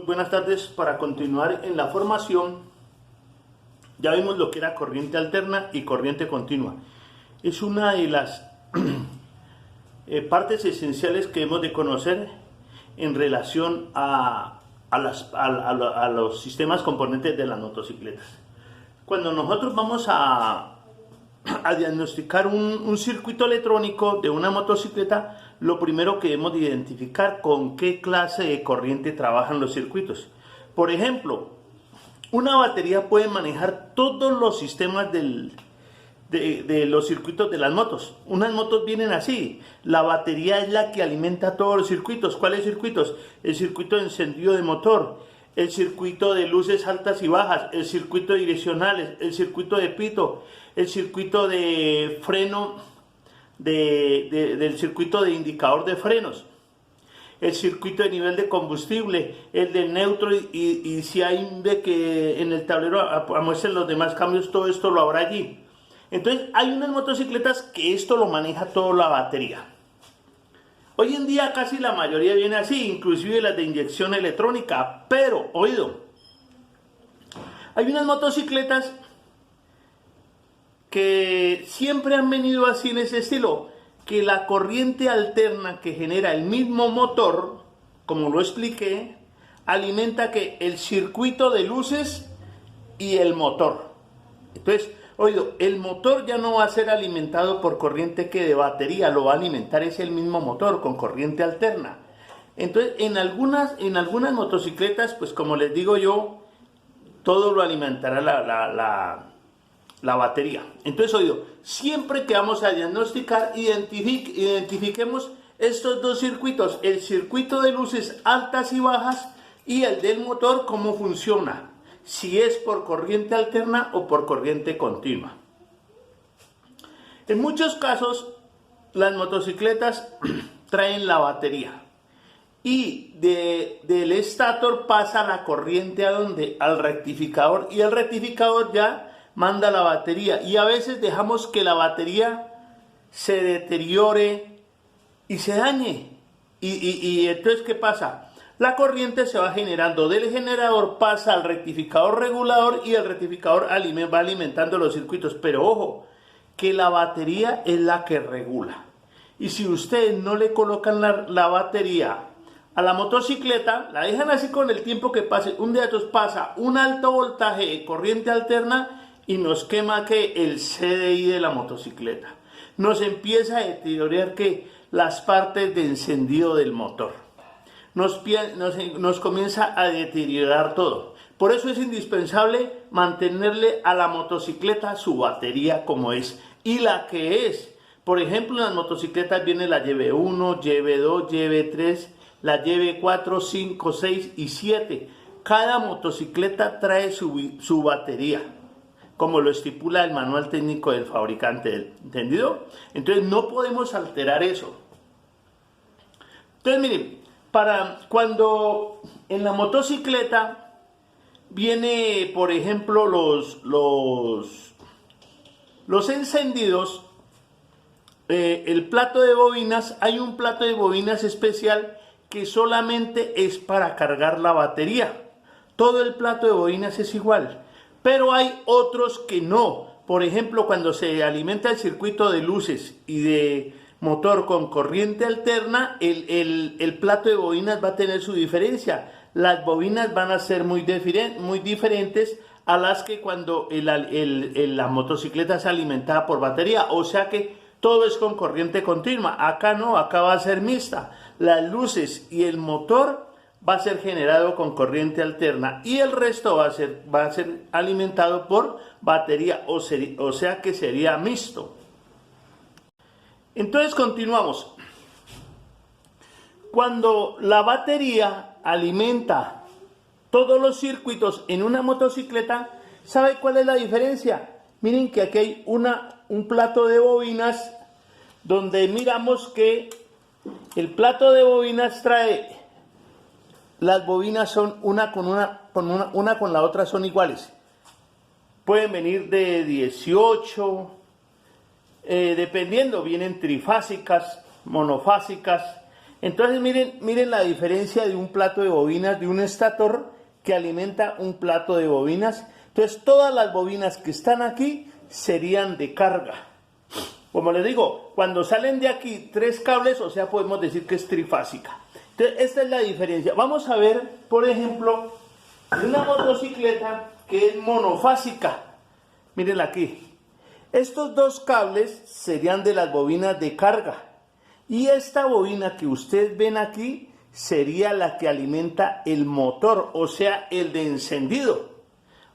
buenas tardes. Para continuar en la formación, ya vimos lo que era corriente alterna y corriente continua. Es una de las partes esenciales que hemos de conocer en relación a los sistemas componentes de las motocicletas. Cuando nosotros vamos a diagnosticar un circuito electrónico de una motocicleta, lo primero que debemos de identificar con qué clase de corriente trabajan los circuitos. Por ejemplo, una batería puede manejar todos los sistemas de los circuitos de las motos. Unas motos vienen así. La batería es la que alimenta todos los circuitos. ¿Cuáles circuitos? El circuito de encendido de motor, el circuito de luces altas y bajas, el circuito de direccionales, el circuito de pito, el circuito de freno, del circuito de indicador de frenos, el circuito de nivel de combustible, el de neutro, y si hay de que en el tablero muestren los demás cambios, todo esto lo habrá allí. Entonces hay unas motocicletas que esto lo maneja todo la batería. Hoy en día casi la mayoría viene así, inclusive las de inyección electrónica, pero, oído, hay unas motocicletas que siempre han venido así en ese estilo, que la corriente alterna que genera el mismo motor, como lo expliqué, alimenta que el circuito de luces y el motor. Entonces, oído, el motor ya no va a ser alimentado por corriente que de batería, lo va a alimentar es el mismo motor con corriente alterna. Entonces, en algunas motocicletas, pues como les digo yo, todo lo alimentará la batería. Entonces, oído, siempre que vamos a diagnosticar, identifiquemos estos dos circuitos, el circuito de luces altas y bajas y el del motor, cómo funciona, si es por corriente alterna o por corriente continua. En muchos casos, las motocicletas traen la batería y del estator pasa la corriente al rectificador, y el rectificador ya manda la batería, y a veces dejamos que la batería se deteriore y se dañe, y entonces ¿qué pasa? La corriente se va generando del generador, pasa al rectificador regulador, y el rectificador va alimentando los circuitos. Pero ojo, que la batería es la que regula, y si ustedes no le colocan la batería a la motocicleta, la dejan así con el tiempo que pase, un día estos pasa un alto voltaje de corriente alterna y nos quema que el CDI de la motocicleta, nos empieza a deteriorar que las partes de encendido del motor, nos comienza a deteriorar todo. Por eso es indispensable mantenerle a la motocicleta su batería como es y la que es. Por ejemplo, en las motocicletas viene la YB1, YB2, YB3, la YB4, 5, 6 y 7. Cada motocicleta trae su batería, como lo estipula el manual técnico del fabricante, ¿entendido? Entonces no podemos alterar eso. Entonces miren, cuando en la motocicleta viene, por ejemplo, los encendidos, el plato de bobinas, hay un plato de bobinas especial que solamente es para cargar la batería. Todo el plato de bobinas es igual. Pero hay otros que no. Por ejemplo, cuando se alimenta el circuito de luces y de motor con corriente alterna, el plato de bobinas va a tener su diferencia. Las bobinas van a ser muy diferentes a las que cuando la motocicleta es alimentada por batería. O sea que todo es con corriente continua. Acá no, acá va a ser mixta. Las luces y el motor va a ser generado con corriente alterna y el resto va a ser alimentado por batería, o sea que sería mixto. Entonces continuamos. Cuando la batería alimenta todos los circuitos en una motocicleta, ¿sabe cuál es la diferencia? Miren que aquí hay un plato de bobinas donde miramos que el plato de bobinas trae, las bobinas son una con la otra son iguales. Pueden venir de 18, dependiendo, vienen trifásicas, monofásicas. Entonces miren la diferencia de un plato de bobinas, de un estator que alimenta un plato de bobinas. Entonces todas las bobinas que están aquí serían de carga. Como les digo, cuando salen de aquí 3 cables, o sea, podemos decir que es trifásica. Entonces esta es la diferencia. Vamos a ver, por ejemplo, una motocicleta que es monofásica. Mírenla aquí. Estos 2 cables serían de las bobinas de carga. Y esta bobina que ustedes ven aquí sería la que alimenta el motor, o sea, el de encendido.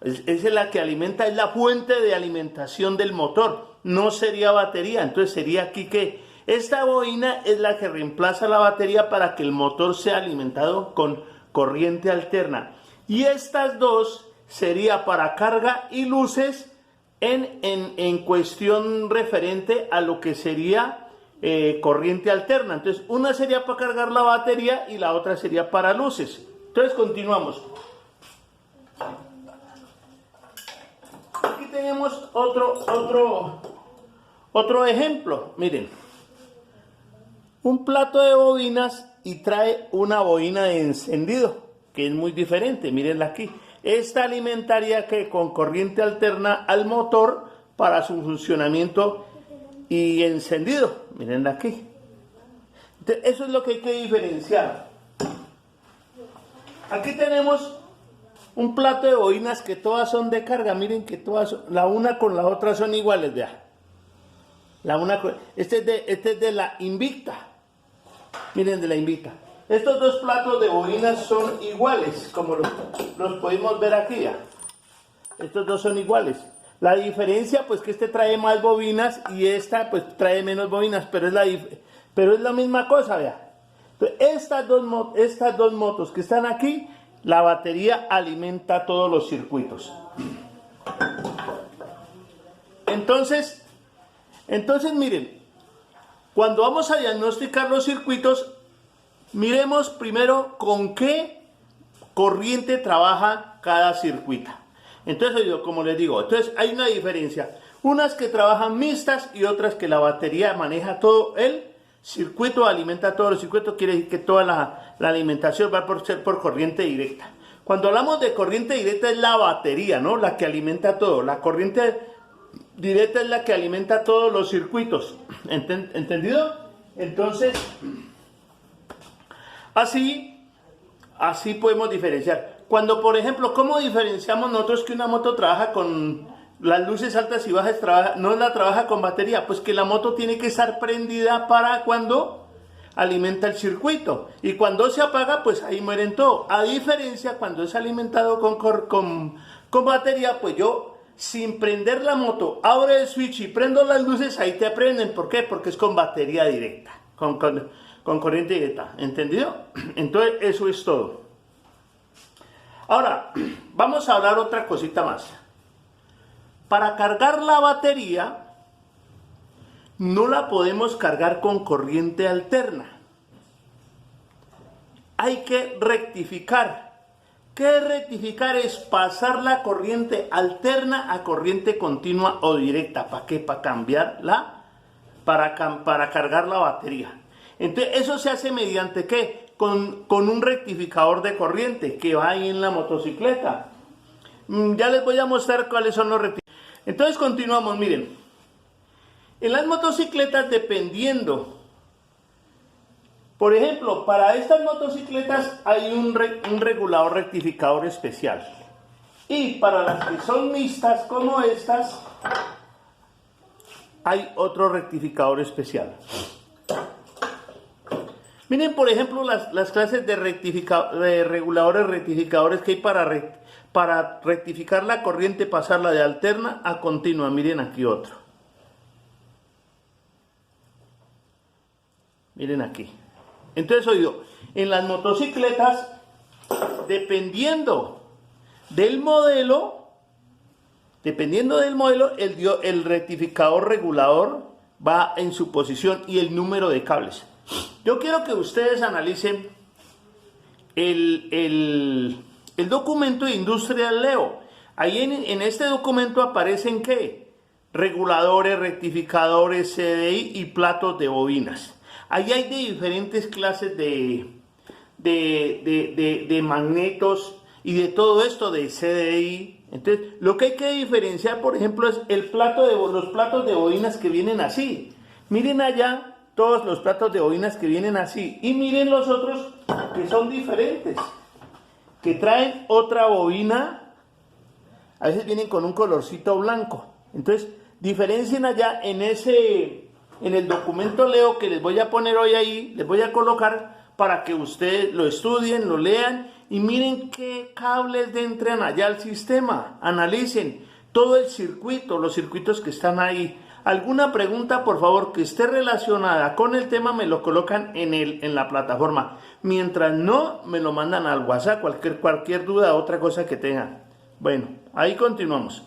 Es la que alimenta, es la fuente de alimentación del motor. No sería batería. Entonces sería aquí que esta bobina es la que reemplaza la batería para que el motor sea alimentado con corriente alterna. Y estas 2 sería para carga y luces en cuestión referente a lo que sería corriente alterna. Entonces una sería para cargar la batería y la otra sería para luces. Entonces continuamos. Aquí tenemos otro ejemplo. Miren, un plato de bobinas y trae una bobina de encendido que es muy diferente. Mírenla aquí. Esta alimentaría que con corriente alterna al motor para su funcionamiento y encendido. Mírenla aquí. Entonces, eso es lo que hay que diferenciar. Aquí tenemos un plato de bobinas que todas son de carga. Miren que todas, la una con la otra son iguales, vea. Este es de la Invicta. Miren, de la Invicta. Estos 2 platos de bobinas son iguales, como los podemos ver aquí ya. Estos 2 son iguales. La diferencia, pues que este trae más bobinas y esta, pues trae menos bobinas, pero es la misma cosa, vea. Entonces, estas dos motos que están aquí, la batería alimenta todos los circuitos. Entonces miren, cuando vamos a diagnosticar los circuitos, miremos primero con qué corriente trabaja cada circuito. Entonces, como les digo, entonces hay una diferencia. Unas que trabajan mixtas y otras que la batería maneja todo el circuito, alimenta todos los circuitos. Quiere decir que toda la alimentación va a ser por corriente directa. Cuando hablamos de corriente directa es la batería, ¿no? La que alimenta todo. La corriente directa es la que alimenta todos los circuitos. ¿Entendido? Entonces, así podemos diferenciar. Cuando, por ejemplo, ¿cómo diferenciamos nosotros que una moto trabaja con las luces altas y bajas, no la trabaja con batería? Pues que la moto tiene que estar prendida para cuando alimenta el circuito. Y cuando se apaga, pues ahí mueren todo. A diferencia, cuando es alimentado con batería, pues yo, sin prender la moto, abro el switch y prendo las luces, ahí te prenden. ¿Por qué? Porque es con batería directa, con corriente directa. ¿Entendido? Entonces, eso es todo. Ahora, vamos a hablar otra cosita más. Para cargar la batería, no la podemos cargar con corriente alterna. Hay que rectificar. ¿Qué rectificar? Es pasar la corriente alterna a corriente continua o directa. ¿Para qué? Para cambiarla, para cargar la batería. Entonces, eso se hace mediante ¿qué? Con un rectificador de corriente que va ahí en la motocicleta. Ya les voy a mostrar cuáles son los rectificadores. Entonces, continuamos, miren. En las motocicletas, dependiendo, por ejemplo, para estas motocicletas hay un regulador rectificador especial. Y para las que son mixtas como estas, hay otro rectificador especial. Miren, por ejemplo, las clases de reguladores rectificadores que hay para rectificar la corriente, pasarla de alterna a continua. Miren aquí otro. Miren aquí. Entonces, oído, en las motocicletas, dependiendo del modelo, el rectificador regulador va en su posición y el número de cables. Yo quiero que ustedes analicen el documento de Industrial Leo. Ahí en este documento aparecen ¿qué? Reguladores, rectificadores, CDI y platos de bobinas. Ahí hay de diferentes clases de magnetos y de todo esto de CDI. Entonces, lo que hay que diferenciar, por ejemplo, es los platos de bobinas que vienen así. Miren allá todos los platos de bobinas que vienen así. Y miren los otros que son diferentes, que traen otra bobina. A veces vienen con un colorcito blanco. Entonces, diferencien allá en el documento Leo que les voy a poner hoy ahí, les voy a colocar para que ustedes lo estudien, lo lean y miren qué cables entran allá al sistema. Analicen todo el circuito, los circuitos que están ahí. Alguna pregunta, por favor, que esté relacionada con el tema, me lo colocan en la plataforma. Mientras no, me lo mandan al WhatsApp, cualquier duda, otra cosa que tengan. Bueno, ahí continuamos.